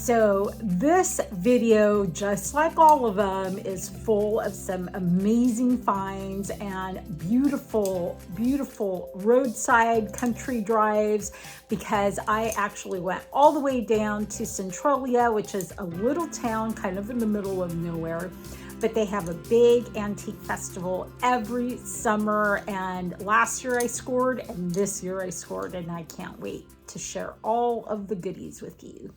So this video, just like all of them, is full of some amazing finds and beautiful, beautiful roadside country drives, because I actually went all the way down to Centralia, which is a little town kind of in the middle of nowhere. But they have a big antique festival every summer, and last year I scored and this year I scored, and I can't wait to share all of the goodies with you.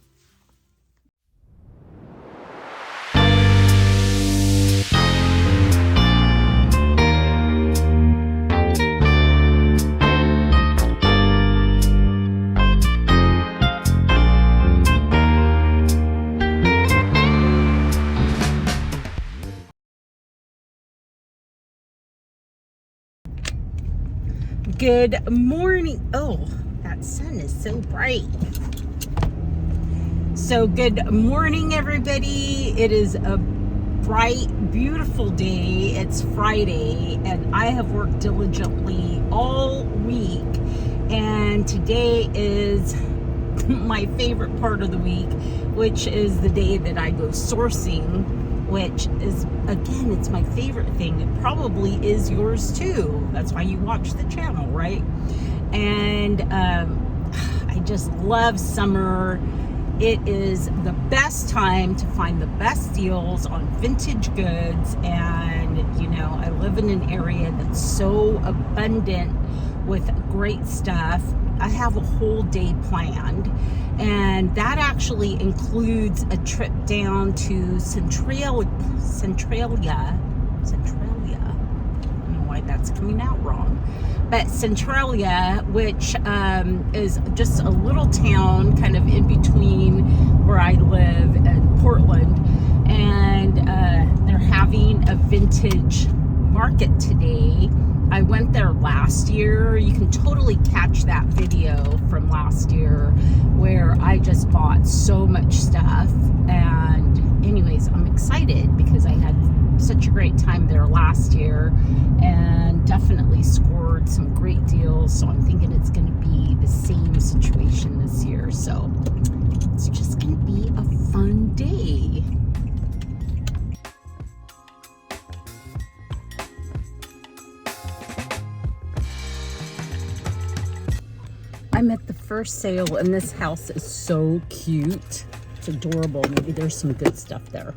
Good morning. Oh, that sun is so bright. So good morning, everybody. It is a bright, beautiful day. It's Friday, and I have worked diligently all week. And today is my favorite part of the week, which is the day that I go sourcing, which is, again, it's my favorite thing. It probably is yours too. That's why you watch the channel, right? And I just love summer. It is the best time to find the best deals on vintage goods. And, you know, I live in an area that's so abundant with great stuff. I have a whole day planned, and that actually includes a trip down to Centralia. I don't know why that's coming out wrong, but Centralia, which is just a little town kind of in between where I live and Portland, and they're having a vintage market today. I went there last year. You can totally catch that video from last year where I just bought so much stuff. And anyways, I'm excited because I had such a great time there last year and definitely scored some great deals. So I'm thinking it's going to be the same situation this year. So it's just going to be a fun day. I'm at the first sale, and this house is so cute. It's adorable. Maybe there's some good stuff there.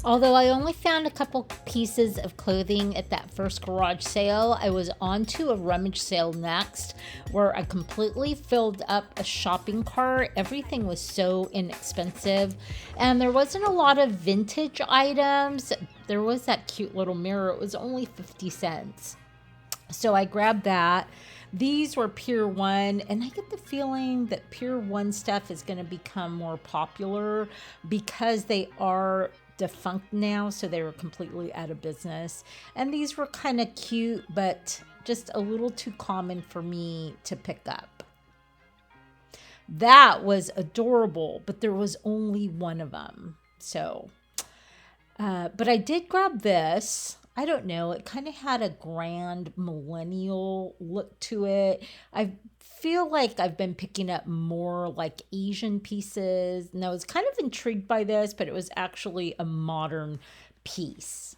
Although I only found a couple pieces of clothing at that first garage sale, I was on to a rummage sale next, where I completely filled up a shopping cart. Everything was so inexpensive, and there wasn't a lot of vintage items. There was that cute little mirror. It was only 50 cents. So I grabbed that. These were Pier 1, and I get the feeling that Pier 1 stuff is going to become more popular because they are defunct now, so they were completely out of business. And these were kind of cute, but just a little too common for me to pick up. That was adorable, but there was only one of them. So, but I did grab this. I don't know, it kind of had a grand millennial look to it. I feel like I've been picking up more like Asian pieces, and I was kind of intrigued by this, but it was actually a modern piece.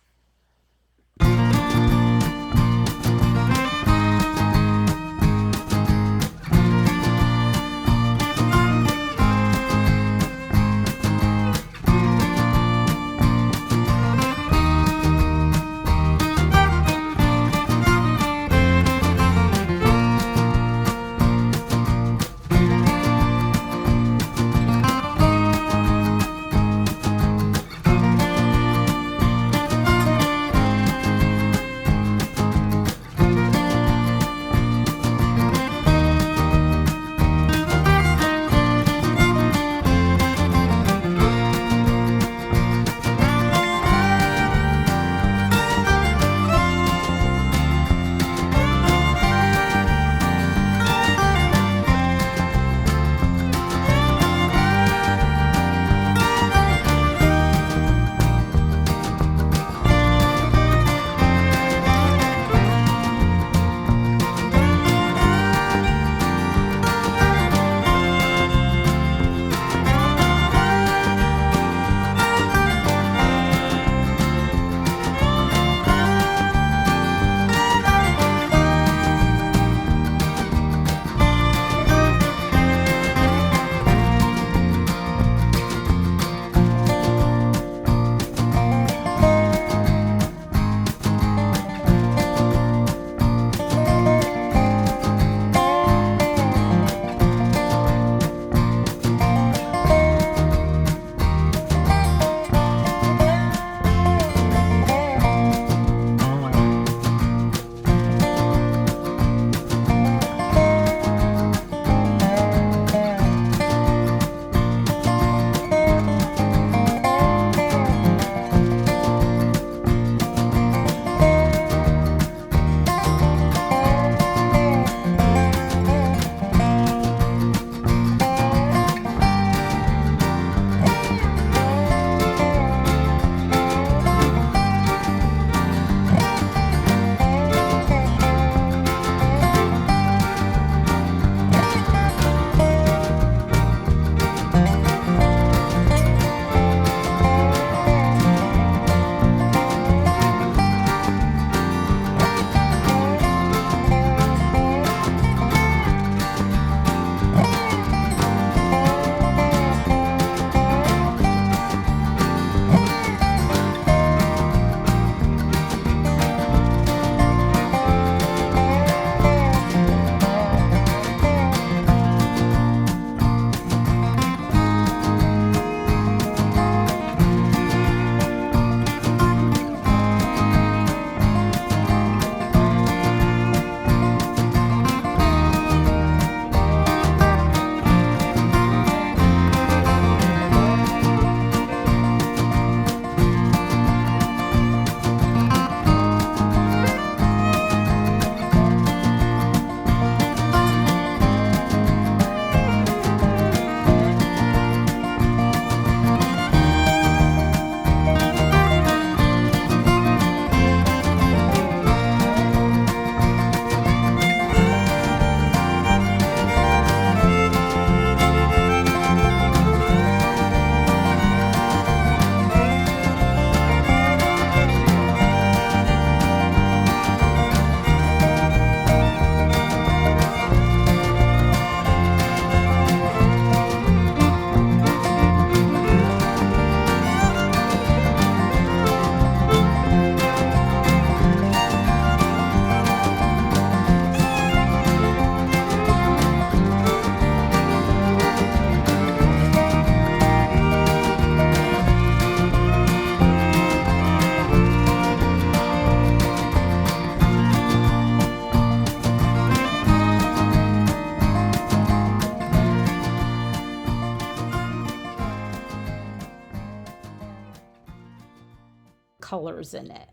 colors in it.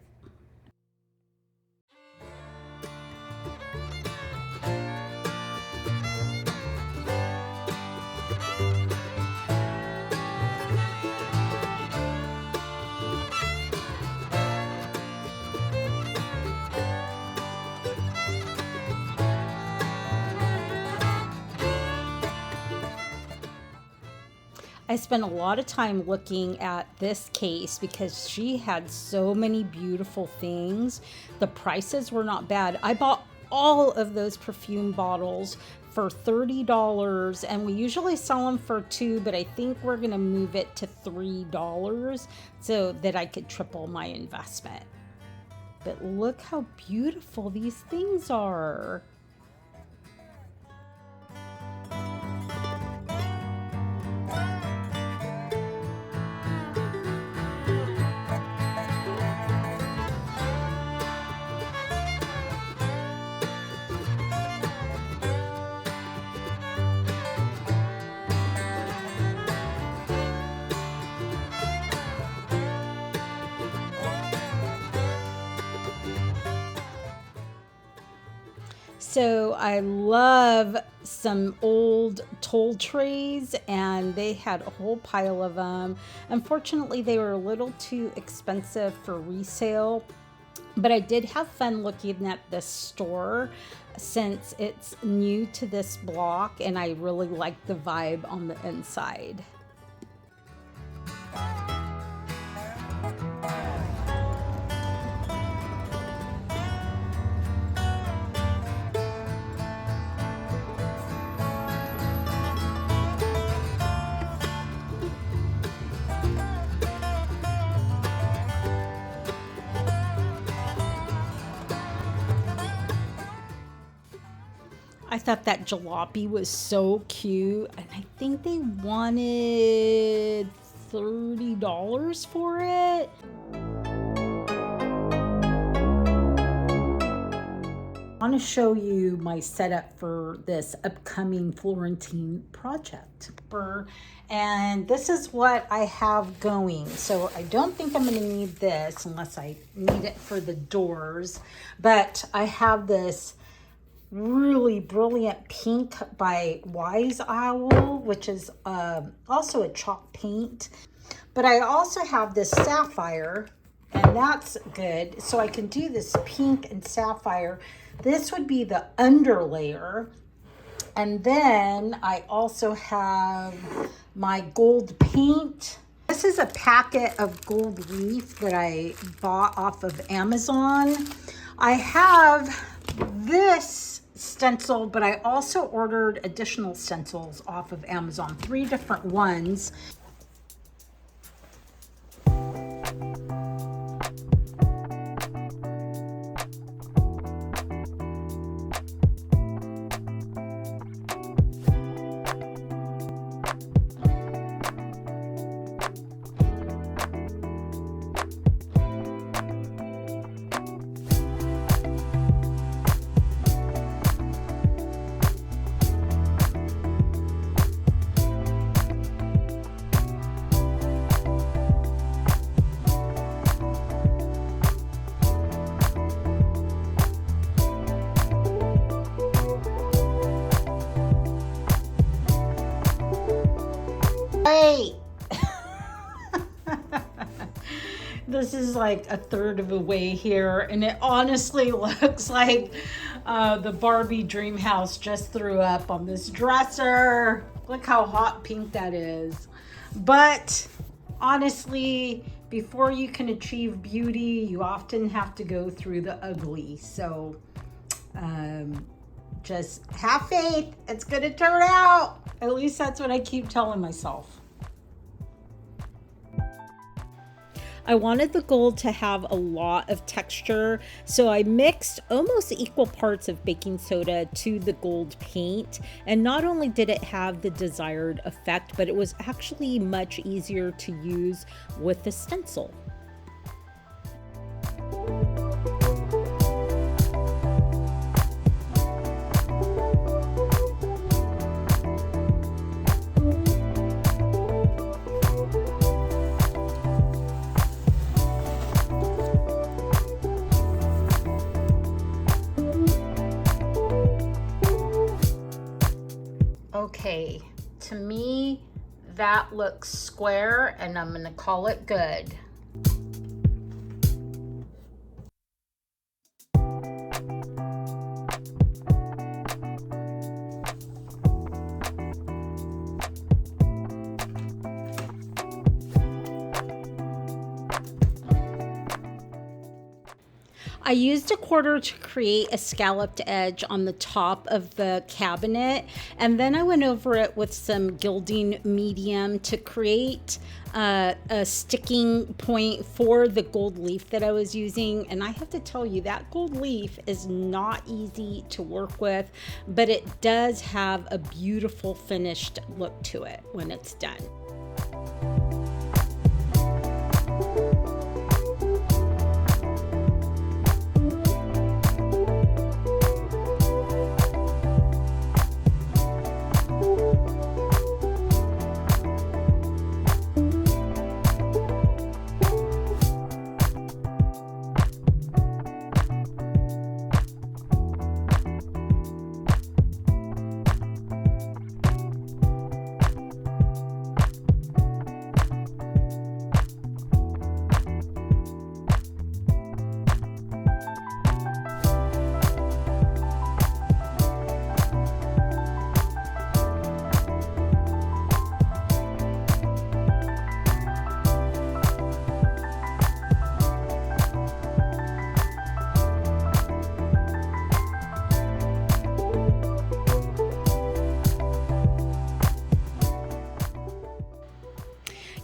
I spent a lot of time looking at this case because she had so many beautiful things. The prices were not bad. I bought all of those perfume bottles for $30, and we usually sell them for $2, but I think we're gonna move it to $3 so that I could triple my investment. But look how beautiful these things are. So I love some old toll trays, and they had a whole pile of them. Unfortunately, they were a little too expensive for resale, but I did have fun looking at this store since it's new to this block, and I really like the vibe on the inside. I thought that jalopy was so cute, and I think they wanted $30 for it. I want to show you my setup for this upcoming Florentine project. And this is what I have going. So I don't think I'm going to need this unless I need it for the doors. But I have this really brilliant pink by Wise Owl, which is also a chalk paint. But I also have this sapphire, and that's good. So I can do this pink and sapphire. This would be the underlayer. And then I also have my gold paint. This is a packet of gold leaf that I bought off of Amazon. I have this stencil, but I also ordered additional stencils off of Amazon, 3 different ones. This is like a third of the way here, and it honestly looks like the Barbie dream house just threw up on this dresser. Look how hot pink that is. But honestly, before you can achieve beauty, you often have to go through the ugly. So just have faith, it's gonna turn out. At least that's what I keep telling myself. I wanted the gold to have a lot of texture, so I mixed almost equal parts of baking soda to the gold paint, and not only did it have the desired effect, but it was actually much easier to use with the stencil. Okay, to me, that looks square and I'm gonna call it good. I used a quarter to create a scalloped edge on the top of the cabinet, and then I went over it with some gilding medium to create a sticking point for the gold leaf that I was using. And I have to tell you, that gold leaf is not easy to work with, but it does have a beautiful finished look to it when it's done.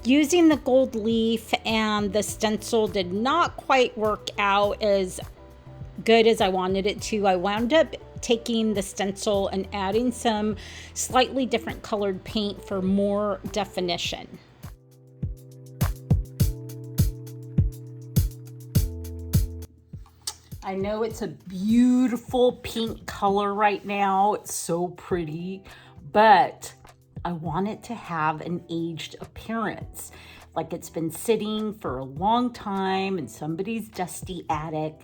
Using the gold leaf and the stencil did not quite work out as good as I wanted it to. I wound up taking the stencil and adding some slightly different colored paint for more definition. I know it's a beautiful pink color right now. It's so pretty, but I want it to have an aged appearance, like it's been sitting for a long time in somebody's dusty attic.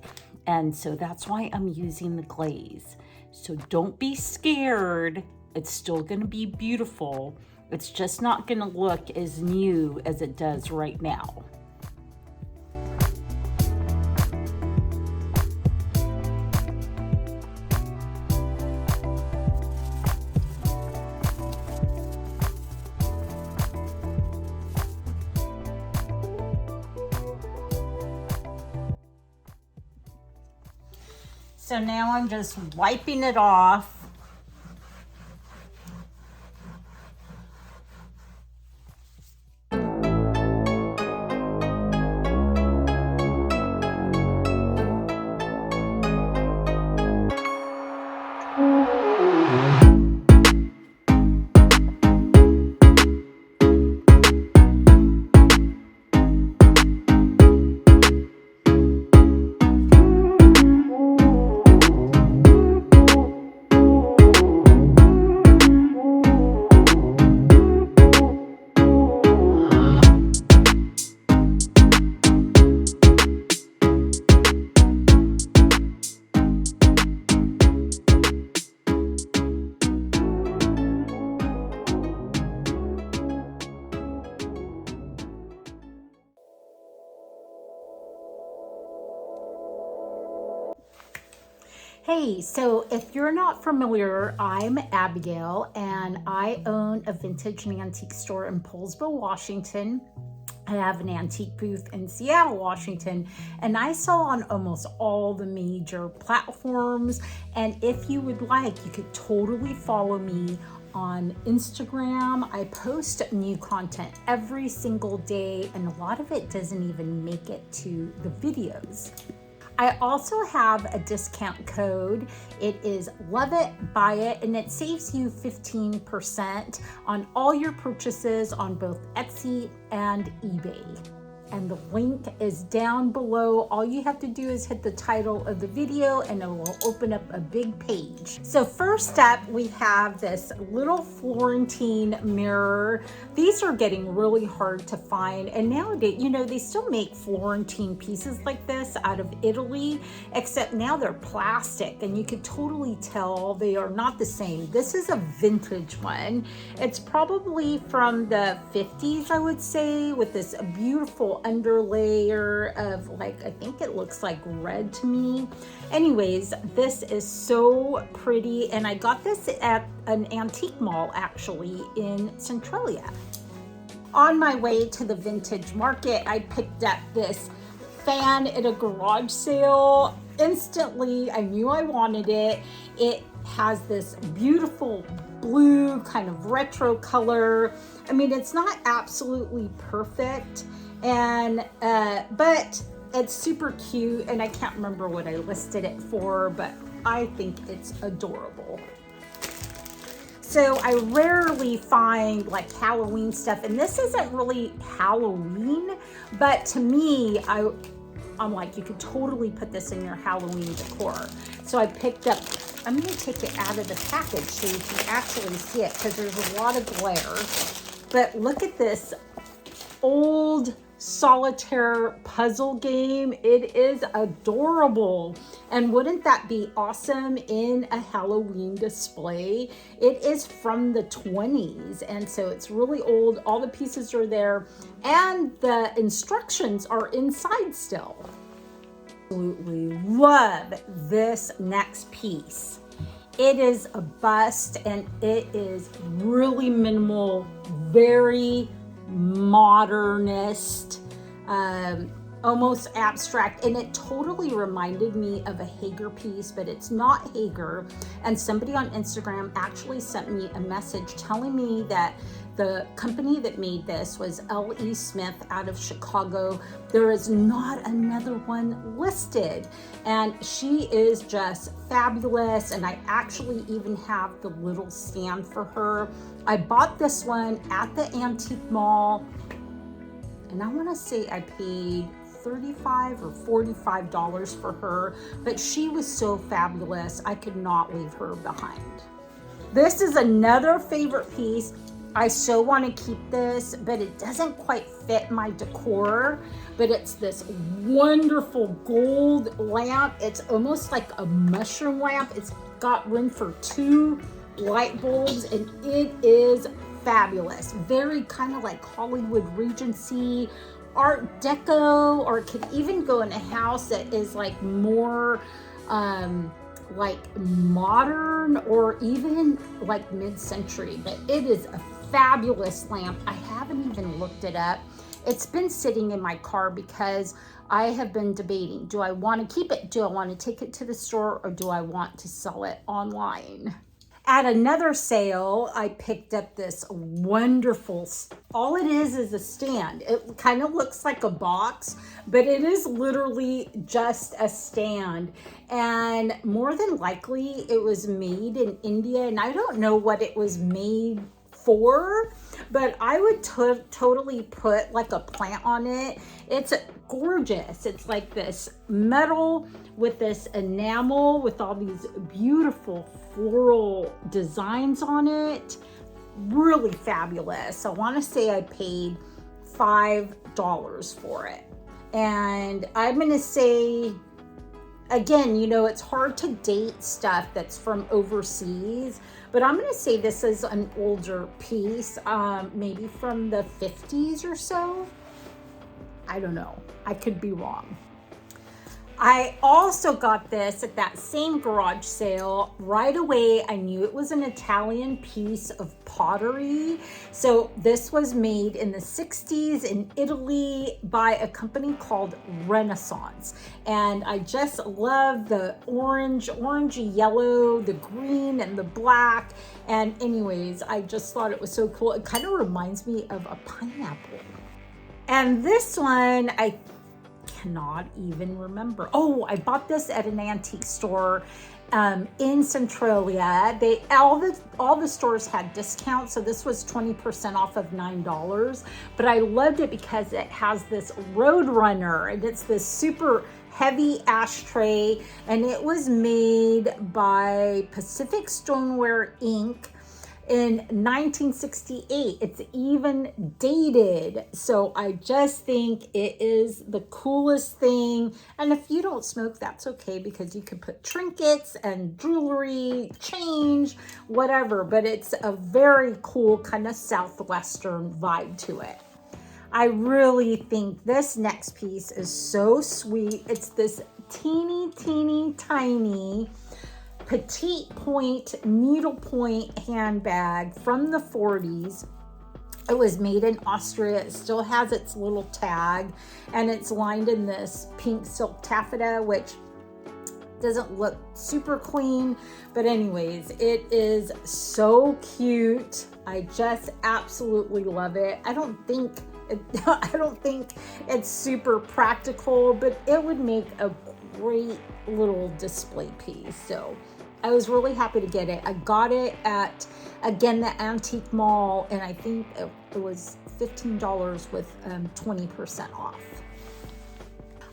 And so that's why I'm using the glaze. So don't be scared. It's still going to be beautiful. It's just not going to look as new as it does right now. So now I'm just wiping it off. Hey, so if you're not familiar, I'm Abigail and I own a vintage and antique store in Poulsbo, Washington. I have an antique booth in Seattle, Washington, and I sell on almost all the major platforms. And if you would like, you could totally follow me on Instagram. I post new content every single day, and a lot of it doesn't even make it to the videos. I also have a discount code. It is LOVEITBUYIT, and it saves you 15% on all your purchases on both Etsy and eBay. and the link is down below. All you have to do is hit the title of the video and it will open up a big page. So first up, we have this little Florentine mirror. These are getting really hard to find, and nowadays, you know, they still make Florentine pieces like this out of Italy, except now they're plastic and you could totally tell they are not the same. This is a vintage one. It's probably from the 50s, I would say, with this beautiful underlayer of, like, I think it looks like red to me. Anyways, this is so pretty, and I got this at an antique mall actually in Centralia. On my way to the vintage market, I picked up this fan at a garage sale. Instantly, I knew I wanted it. It has this beautiful blue kind of retro color. I mean, it's not absolutely perfect, and but it's super cute, and I can't remember what I listed it for, but I think it's adorable. So I rarely find like Halloween stuff, and this isn't really Halloween, but to me, I'm like, you could totally put this in your Halloween decor. So I picked up, I'm gonna take it out of the package so you can actually see it, because there's a lot of glare. But look at this old solitaire puzzle game. It is adorable. And wouldn't that be awesome in a Halloween display? It is from the 20s, and so it's really old. All the pieces are there, and the instructions are inside still. Absolutely love this next piece. It is a bust, and it is really minimal, very modernist, almost abstract, and it totally reminded me of a Hager piece, but it's not Hager. And somebody on Instagram actually sent me a message telling me that the company that made this was L.E. Smith out of Chicago. There is not another one listed, and she is just fabulous. And I actually even have the little stand for her. I bought this one at the antique mall, and I want to say I paid $35 or $45 for her, but she was so fabulous, I could not leave her behind. This is another favorite piece. I so want to keep this, but it doesn't quite fit my decor. But it's this wonderful gold lamp. It's almost like a mushroom lamp. It's got room for 2 light bulbs, and it is fabulous. Very kind of like Hollywood Regency, Art Deco, or it could even go in a house that is like more like modern, or even like mid-century. But it is a fabulous lamp. I haven't even looked it up. It's been sitting in my car because I have been debating, do I want to keep it? Do I want to take it to the store, or do I want to sell it online? At another sale, I picked up this wonderful, all it is a stand. It kind of looks like a box, but it is literally just a stand. And more than likely, it was made in India, and I don't know what it was made for, but I would totally put like a plant on it. It's gorgeous. It's like this metal with this enamel with all these beautiful floral designs on it. Really fabulous. I want to say I paid $5 for it. And I'm going to say, again, you know, it's hard to date stuff that's from overseas, but I'm going to say this is an older piece, maybe from the 50s or so. I don't know. I could be wrong. I also got this at that same garage sale. Right away, I knew it was an Italian piece of pottery. So this was made in the 60s in Italy by a company called Renaissance. And I just love the orangey yellow, the green and the black. And anyways, I just thought it was so cool. It kind of reminds me of a pineapple. And this one, I cannot even remember. Oh, I bought this at an antique store in Centralia. All the stores had discounts, so this was 20% off of $9. But I loved it because it has this Roadrunner, and it's this super heavy ashtray, and it was made by Pacific Stoneware Inc. in 1968. It's even dated. So I just think it is the coolest thing. And if you don't smoke, that's okay, because you can put trinkets and jewelry, change, whatever. But it's a very cool kind of Southwestern vibe to it. I really think this next piece is so sweet. It's this teeny tiny petite point needlepoint handbag from the 40s. It was made in Austria. It still has its little tag, and it's lined in this pink silk taffeta, which doesn't look super clean, but anyways, it is so cute. I just absolutely love it. I don't think it's super practical, but it would make a great little display piece. So I was really happy to get it. I got it at, again, the antique mall, and I think it was $15 with 20% off.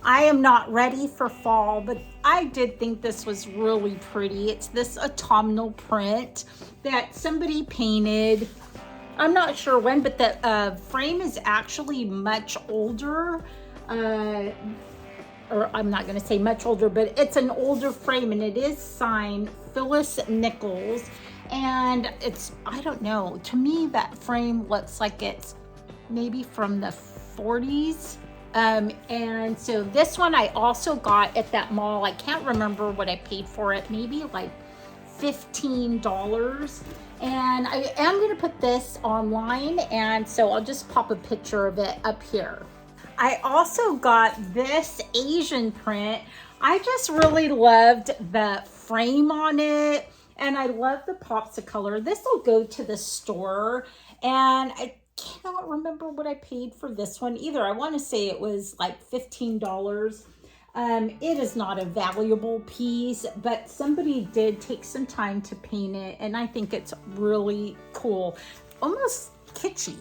I am not ready for fall, but I did think this was really pretty. It's this autumnal print that somebody painted. I'm not sure when, but the frame is actually much older. Or I'm not going to say much older, but it's an older frame, and it is signed Phyllis Nichols. And it's, I don't know, to me that frame looks like it's maybe from the 40s. And so this one I also got at that mall. I can't remember what I paid for it, maybe like $15. And I am going to put this online, and so I'll just pop a picture of it up here. I also got this Asian print. I just really loved the frame on it, and I love the pops of color. This will go to the store, and I cannot remember what I paid for this one either. I want to say it was like $15. It is not a valuable piece, but somebody did take some time to paint it, and I think it's really cool. Almost kitschy.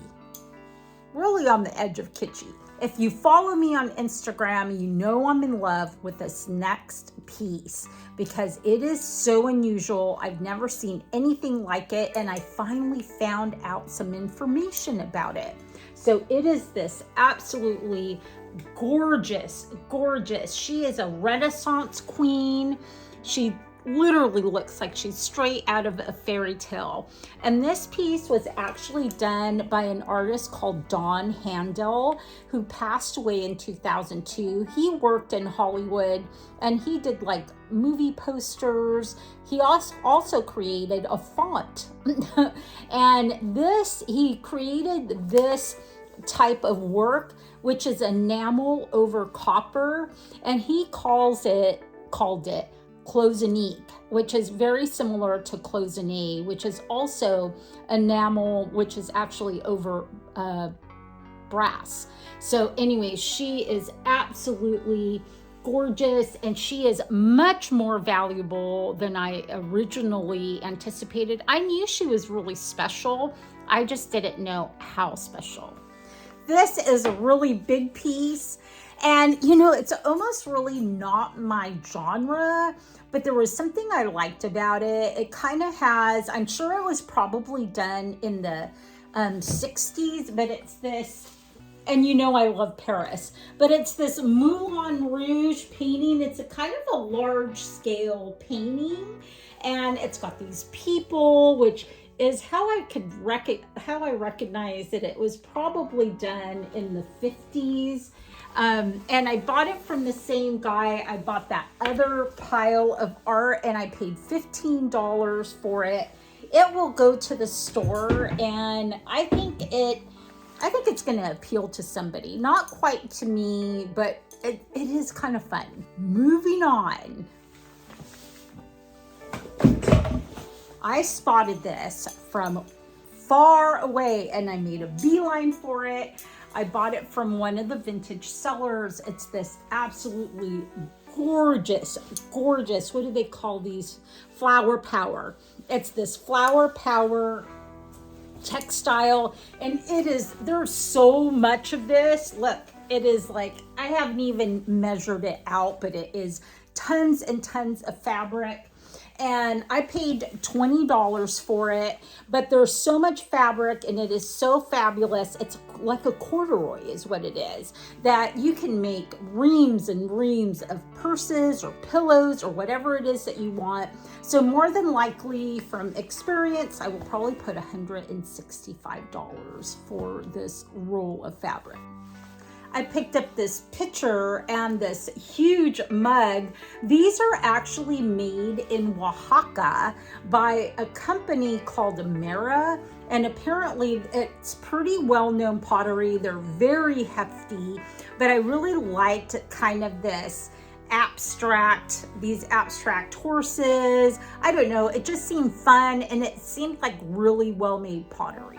Really on the edge of kitschy. If you follow me on Instagram, you know I'm in love with this next piece because it is so unusual. I've never seen anything like it, and I finally found out some information about it. So it is this absolutely gorgeous. She is a Renaissance queen. She literally looks like she's straight out of a fairy tale. And this piece was actually done by an artist called Don Handel, who passed away in 2002. He worked in Hollywood, and he did like movie posters. He also created a font. And he created this type of work, which is enamel over copper, and he called it cloisonne, which is very similar to cloisonne, which is also enamel, which is actually over brass. So anyway, she is absolutely gorgeous, and she is much more valuable than I originally anticipated. I knew she was really special. I just didn't know how special. This is a really big piece. And, you know, it's almost really not my genre, but there was something I liked about it. It kind of has, I'm sure it was probably done in the 60s, but it's this, and you know I love Paris, but it's this Moulin Rouge painting. It's a kind of a large scale painting, and it's got these people, which is how I recognize that it was probably done in the 50s. And I bought it from the same guy. I bought that other pile of art, and I paid $15 for it. It will go to the store, and I think it's going to appeal to somebody. Not quite to me, but it is kind of fun. Moving on. I spotted this from far away, and I made a beeline for it. I bought it from one of the vintage sellers. It's this absolutely gorgeous, what do they call these? Flower Power. It's this Flower Power textile, and it is, there's so much of this. Look, it is like, I haven't even measured it out, but it is tons and tons of fabric. And I paid $20 for it, but there's so much fabric and it is so fabulous. It's like a corduroy is what it is, that you can make reams and reams of purses or pillows or whatever it is that you want. So more than likely, from experience, I will probably put $165 for this roll of fabric. I picked up this pitcher and this huge mug. These are actually made in Oaxaca by a company called Mara, and apparently it's pretty well-known pottery. They're very hefty, but I really liked kind of this these abstract horses. I don't know, it just seemed fun, and it seemed like really well-made pottery.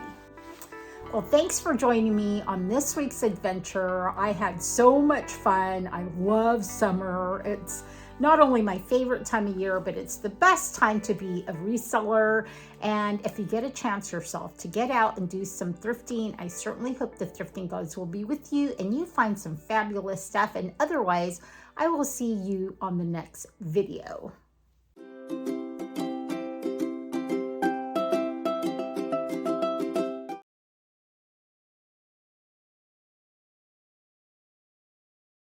Well, thanks for joining me on this week's adventure. I had so much fun. I love summer. It's not only my favorite time of year, but it's the best time to be a reseller. And if you get a chance yourself to get out and do some thrifting, I certainly hope the thrifting gods will be with you and you find some fabulous stuff. And otherwise, I will see you on the next video.